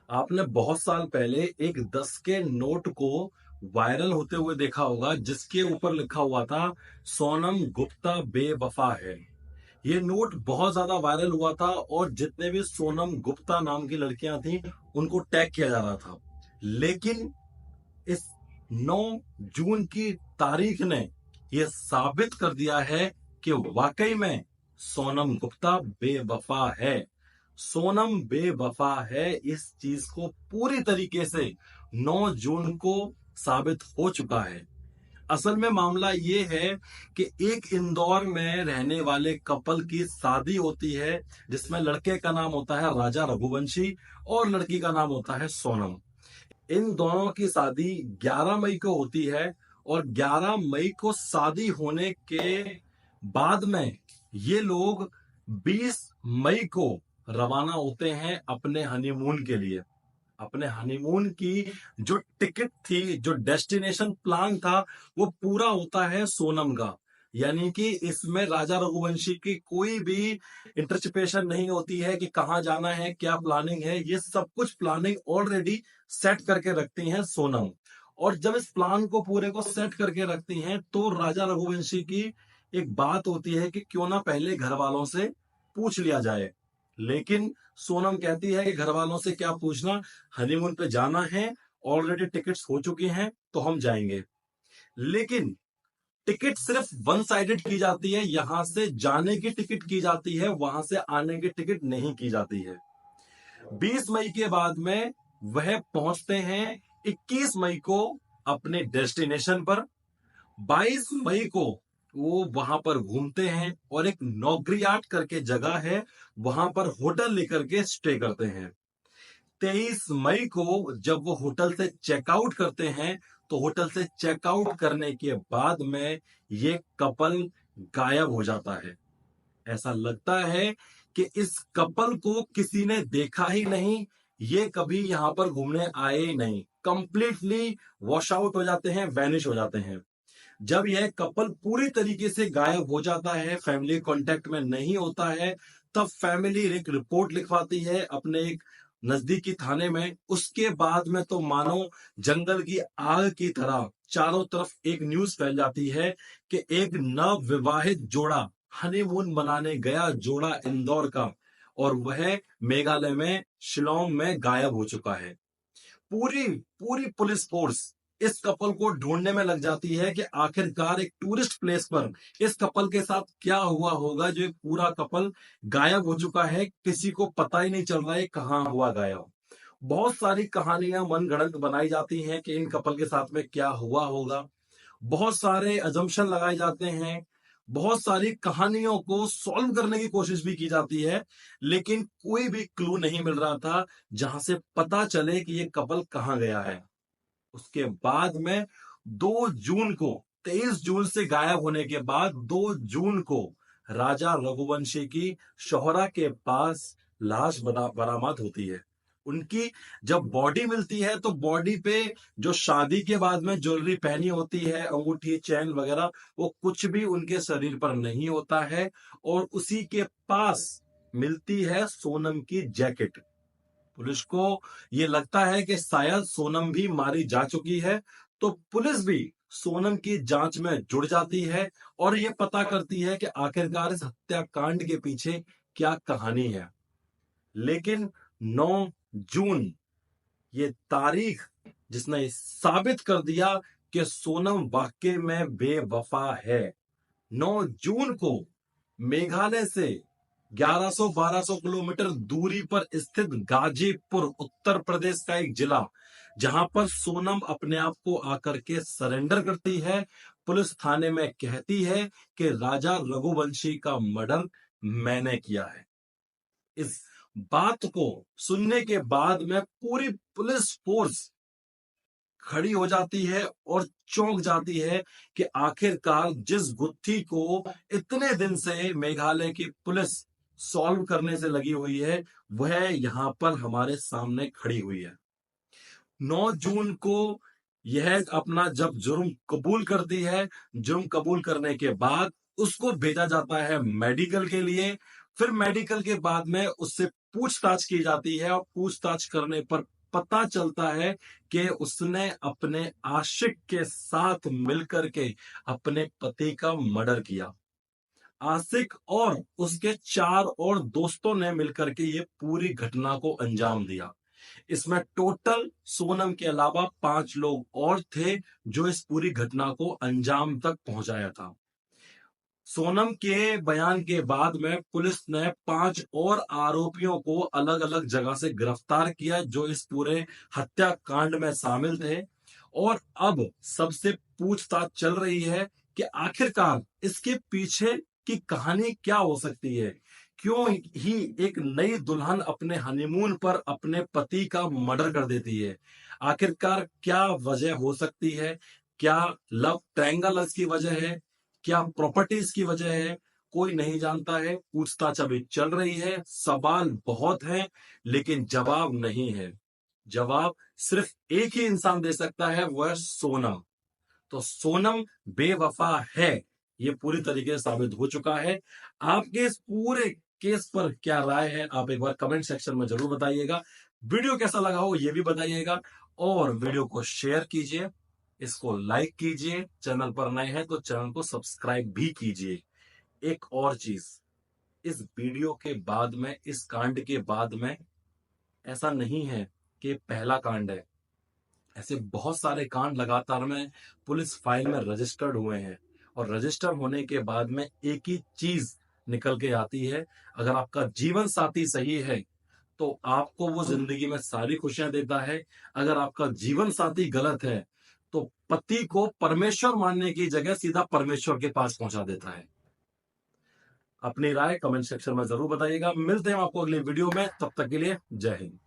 आपने बहुत साल पहले एक 10 के नोट को वायरल होते हुए देखा होगा जिसके ऊपर लिखा हुआ था सोनम गुप्ता बेवफा है। ये नोट बहुत ज्यादा वायरल हुआ था और जितने भी सोनम गुप्ता नाम की लड़कियां थी उनको टैग किया जा रहा था। लेकिन इस 9 जून की तारीख ने यह साबित कर दिया है कि वाकई में सोनम गुप्ता बेवफा है। सोनम बेवफा है, इस चीज को पूरी तरीके से 9 जून को साबित हो चुका है। असल में मामला ये है कि एक इंदौर में रहने वाले कपल की शादी होती है जिसमें लड़के का नाम होता है राजा रघुवंशी और लड़की का नाम होता है सोनम। इन दोनों की शादी 11 मई को होती है और 11 मई को शादी होने के बाद में ये लोग 20 मई को रवाना होते हैं अपने हनीमून के लिए। अपने हनीमून की जो टिकट थी, जो डेस्टिनेशन प्लान था, वो पूरा होता है सोनम का। यानी कि इसमें राजा रघुवंशी की कोई भी इंटरचिपेशन नहीं होती है कि कहाँ जाना है, क्या प्लानिंग है। ये सब कुछ प्लानिंग ऑलरेडी सेट करके रखती हैं सोनम। और जब इस प्लान को पूरे को सेट करके रखती हैं तो राजा रघुवंशी की एक बात होती है कि क्यों ना पहले घर वालों से पूछ लिया जाए। लेकिन सोनम कहती है कि घर वालों से क्या पूछना, हनीमून पे जाना है, ऑलरेडी टिकट्स हो चुकी हैं तो हम जाएंगे। लेकिन टिकट सिर्फ वन साइडेड की जाती है, यहां से जाने की टिकट की जाती है, वहां से आने की टिकट नहीं की जाती है। 20 मई के बाद में वह पहुंचते हैं 21 मई को अपने डेस्टिनेशन पर। 22 मई को वो वहां पर घूमते हैं और एक नौगरियाट करके जगह है, वहां पर होटल लेकर के स्टे करते हैं। 23 मई को जब वो होटल से चेकआउट करते हैं तो होटल से चेकआउट करने के बाद में ये कपल गायब हो जाता है। ऐसा लगता है कि इस कपल को किसी ने देखा ही नहीं, ये कभी यहां पर घूमने आए ही नहीं, कंप्लीटली वॉश आउट हो जाते हैं, वैनिश हो जाते हैं। जब यह कपल पूरी तरीके से गायब हो जाता है, फैमिली कांटेक्ट में नहीं होता है, तब फैमिली एक रिपोर्ट लिखवाती है अपने एक नजदीकी थाने में। उसके बाद में तो मानो जंगल की आग की तरह चारों तरफ एक न्यूज फैल जाती है कि एक नव विवाहित जोड़ा, हनीमून मनाने गया जोड़ा इंदौर का, और वह मेघालय में शिलोंग में गायब हो चुका है। पूरी पूरी पुलिस फोर्स इस कपल को ढूंढने में लग जाती है कि आखिरकार एक टूरिस्ट प्लेस पर इस कपल के साथ क्या हुआ होगा जो एक पूरा कपल गायब हो चुका है, किसी को पता ही नहीं चल रहा है कहाँ हुआ गायब। बहुत सारी कहानियां मनगढ़ंत बनाई जाती हैं कि इन कपल के साथ में क्या हुआ होगा। बहुत सारे अजम्पशन लगाए जाते हैं, बहुत सारी कहानियों को सॉल्व करने की कोशिश भी की जाती है, लेकिन कोई भी क्लू नहीं मिल रहा था जहां से पता चले कि ये कपल कहाँ गया है। उसके बाद में 2 जून को, 23 जून से गायब होने के बाद 2 जून को राजा रघुवंशी की शोहरा के पास लाश बरामद होती है। उनकी जब बॉडी मिलती है तो बॉडी पे जो शादी के बाद में ज्वेलरी पहनी होती है, अंगूठी चैन वगैरह, वो कुछ भी उनके शरीर पर नहीं होता है। और उसी के पास मिलती है सोनम की जैकेट। पुलिस को ये लगता है कि शायद सोनम भी मारी जा चुकी है, तो पुलिस भी सोनम की जांच में जुड़ जाती है और ये पता करती है कि आखिरकार इस हत्याकांड के पीछे क्या कहानी है। लेकिन 9 जून, ये तारीख जिसने साबित कर दिया कि सोनम वाकई में बेवफा है। 9 जून को मेघालय से 1100-1200 किलोमीटर दूरी पर स्थित गाजीपुर उत्तर प्रदेश का एक जिला, जहां पर सोनम अपने आप को आकर के सरेंडर करती है, पुलिस थाने में कहती है कि राजा रघुवंशी का मर्डर मैंने किया है। इस बात को सुनने के बाद में पूरी पुलिस फोर्स खड़ी हो जाती है और चौंक जाती है कि आखिरकार जिस गुत्थी को इतने दिन से मेघालय की पुलिस सॉल्व करने से लगी हुई है, वह यहां पर हमारे सामने खड़ी हुई है। 9 जून को यह अपना जब जुर्म कबूल करती है, जुर्म कबूल करने के बाद उसको भेजा जाता है मेडिकल के लिए। फिर मेडिकल के बाद में उससे पूछताछ की जाती है और पूछताछ करने पर पता चलता है कि उसने अपने आशिक के साथ मिलकर के अपने पति का मर्डर किया। आशिक और उसके 4 और दोस्तों ने मिलकर के ये पूरी घटना को अंजाम दिया। इसमें टोटल सोनम के अलावा 5 लोग और थे जो इस पूरी घटना को अंजाम तक पहुंचाया था। सोनम के बयान के बाद में पुलिस ने 5 और आरोपियों को अलग अलग जगह से गिरफ्तार किया जो इस पूरे हत्याकांड में शामिल थे। और अब सबसे पूछताछ चल रही है कि आखिरकार इसके पीछे की कहानी क्या हो सकती है। क्यों ही एक नई दुल्हन अपने हनीमून पर अपने पति का मर्डर कर देती है। आखिरकार क्या वजह हो सकती है। क्या लव ट्रायंगल इसकी वजह है, क्या प्रॉपर्टीज की वजह है, कोई नहीं जानता है। पूछताछ अभी चल रही है, सवाल बहुत हैं लेकिन जवाब नहीं है। जवाब सिर्फ एक ही इंसान दे सकता है, वो है सोनम। तो सोनम बेवफा है, ये पूरी तरीके से साबित हो चुका है। आपके इस पूरे केस पर क्या राय है, आप एक बार कमेंट सेक्शन में जरूर बताइएगा। वीडियो कैसा लगा हो ये भी बताइएगा, और वीडियो को शेयर कीजिए, इसको लाइक कीजिए, चैनल पर नए हैं तो चैनल को सब्सक्राइब भी कीजिए। एक और चीज, इस वीडियो के बाद में, इस कांड के बाद में, ऐसा नहीं है कि पहला कांड है। ऐसे बहुत सारे कांड लगातार में पुलिस फाइल में रजिस्टर्ड हुए हैं, और रजिस्टर होने के बाद में एक ही चीज निकल के आती है। अगर आपका जीवन साथी सही है तो आपको वो जिंदगी में सारी खुशियां देता है। अगर आपका जीवन साथी गलत है तो पति को परमेश्वर मानने की जगह सीधा परमेश्वर के पास पहुंचा देता है। अपनी राय कमेंट सेक्शन में जरूर बताइएगा। मिलते हैं आपको अगली वीडियो में, तब तक के लिए जय हिंद।